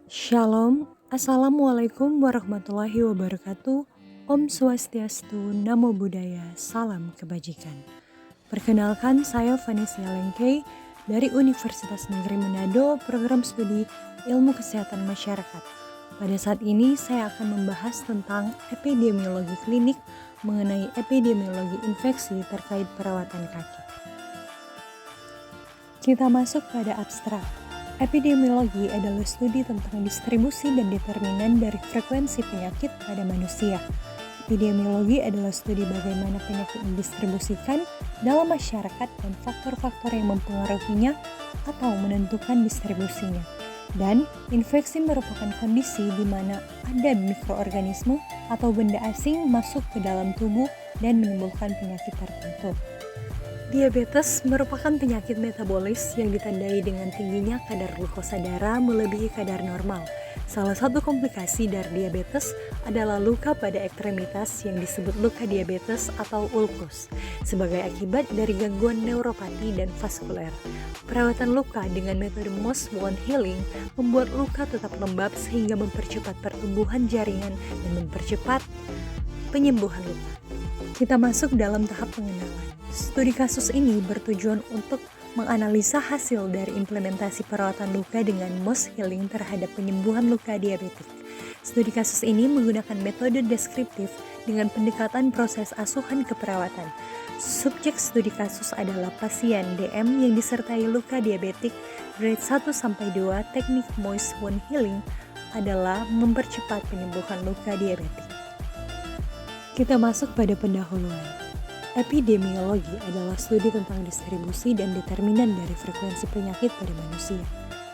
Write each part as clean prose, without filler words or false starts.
Shalom, Assalamualaikum warahmatullahi wabarakatuh. Om Swastiastu, Namo Buddhaya, Salam Kebajikan. Perkenalkan, saya Vanessa Lengkei dari Universitas Negeri Manado, Program Studi Ilmu Kesehatan Masyarakat. Pada saat ini saya akan membahas tentang epidemiologi klinik mengenai epidemiologi infeksi terkait perawatan kaki. Kita masuk pada abstrak. Epidemiologi adalah studi tentang distribusi dan determinan dari frekuensi penyakit pada manusia. Epidemiologi adalah studi bagaimana penyakit didistribusikan dalam masyarakat dan faktor-faktor yang mempengaruhinya atau menentukan distribusinya. Dan infeksi merupakan kondisi di mana ada mikroorganisme atau benda asing masuk ke dalam tubuh dan menimbulkan penyakit tertentu. Diabetes merupakan penyakit metabolis yang ditandai dengan tingginya kadar glukosa darah melebihi kadar normal. Salah satu komplikasi dari diabetes adalah luka pada ekstremitas yang disebut luka diabetes atau ulkus, sebagai akibat dari gangguan neuropati dan vaskuler. Perawatan luka dengan metode Mohs wound healing membuat luka tetap lembab sehingga mempercepat pertumbuhan jaringan dan mempercepat penyembuhan luka. Kita masuk dalam tahap pengenalan. Studi kasus ini bertujuan untuk menganalisa hasil dari implementasi perawatan luka dengan Mohs healing terhadap penyembuhan luka diabetik. Studi kasus ini menggunakan metode deskriptif dengan pendekatan proses asuhan keperawatan. Subjek studi kasus adalah pasien DM yang disertai luka diabetik grade 1-2. Teknik Mohs wound healing adalah mempercepat penyembuhan luka diabetik. Kita masuk pada pendahuluan. Epidemiologi adalah studi tentang distribusi dan determinan dari frekuensi penyakit pada manusia.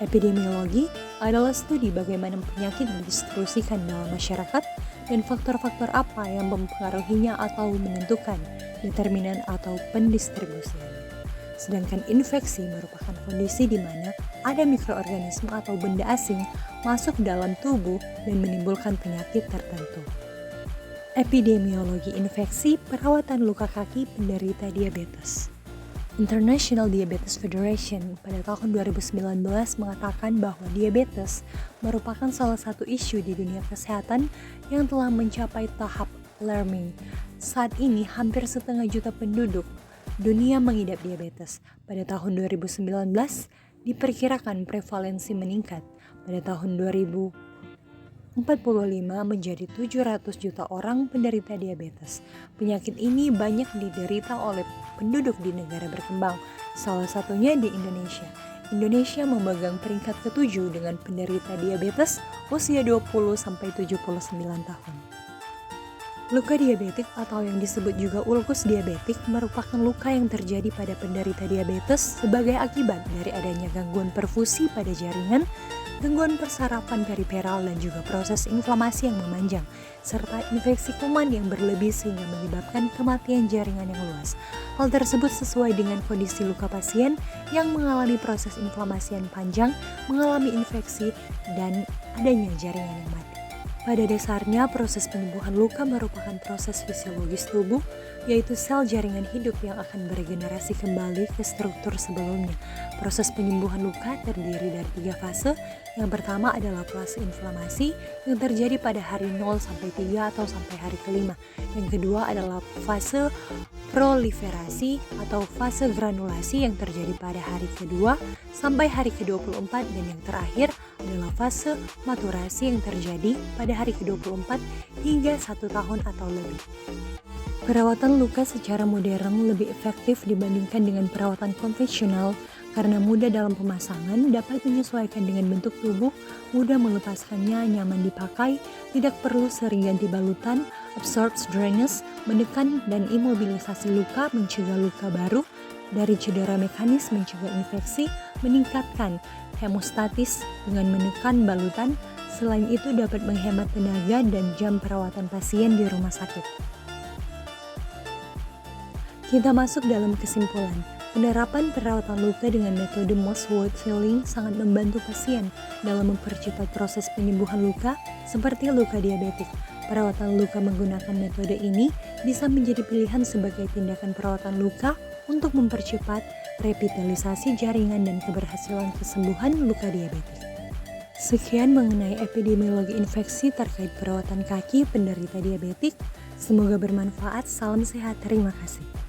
Epidemiologi adalah studi bagaimana penyakit didistribusikan dalam masyarakat dan faktor-faktor apa yang mempengaruhinya atau menentukan determinan atau pendistribusiannya. Sedangkan infeksi merupakan kondisi di mana ada mikroorganisme atau benda asing masuk dalam tubuh dan menimbulkan penyakit tertentu. Epidemiologi infeksi perawatan luka kaki penderita diabetes. International Diabetes Federation pada tahun 2019 mengatakan bahwa diabetes merupakan salah satu isu di dunia kesehatan yang telah mencapai tahap alarming. Saat ini hampir 500 juta penduduk dunia mengidap diabetes. Pada tahun 2019 diperkirakan prevalensi meningkat. Pada tahun 2045 menjadi 700 juta orang penderita diabetes. Penyakit ini banyak diderita oleh penduduk di negara berkembang, salah satunya di Indonesia. Indonesia memegang peringkat ke-7 dengan penderita diabetes usia 20-79 tahun. Luka diabetik atau yang disebut juga ulkus diabetik merupakan luka yang terjadi pada penderita diabetes sebagai akibat dari adanya gangguan perfusi pada jaringan, gangguan persarafan periferal dan juga proses inflamasi yang memanjang, serta infeksi kuman yang berlebih sehingga menyebabkan kematian jaringan yang luas. Hal tersebut sesuai dengan kondisi luka pasien yang mengalami proses inflamasi yang panjang, mengalami infeksi, dan adanya jaringan yang mati. Pada dasarnya, proses penyembuhan luka merupakan proses fisiologis tubuh, yaitu sel jaringan hidup yang akan beregenerasi kembali ke struktur sebelumnya. Proses penyembuhan luka terdiri dari 3 fase. Yang pertama adalah fase inflamasi yang terjadi pada hari 0-3 atau sampai hari ke-5. Yang kedua adalah fase proliferasi atau fase granulasi yang terjadi pada hari kedua sampai hari ke-24, dan yang terakhir adalah fase maturasi yang terjadi pada hari ke-24 hingga 1 tahun atau lebih. Perawatan luka secara modern lebih efektif dibandingkan dengan perawatan konvensional karena mudah dalam pemasangan, dapat menyesuaikan dengan bentuk tubuh, mudah melepaskannya, nyaman dipakai, tidak perlu sering ganti balutan, absorbs dryness, menekan dan imobilisasi luka, mencegah luka baru, dari cedera mekanis mencegah infeksi, meningkatkan hemostatis dengan menekan balutan. Selain itu dapat menghemat tenaga dan jam perawatan pasien di rumah sakit. Kita masuk dalam kesimpulan. Penerapan perawatan luka dengan metode Mohs wound healing sangat membantu pasien dalam mempercepat proses penyembuhan luka seperti luka diabetik. Perawatan luka menggunakan metode ini bisa menjadi pilihan sebagai tindakan perawatan luka untuk mempercepat revitalisasi jaringan dan keberhasilan kesembuhan luka diabetik. Sekian mengenai epidemiologi infeksi terkait perawatan kaki penderita diabetik. Semoga bermanfaat. Salam sehat. Terima kasih.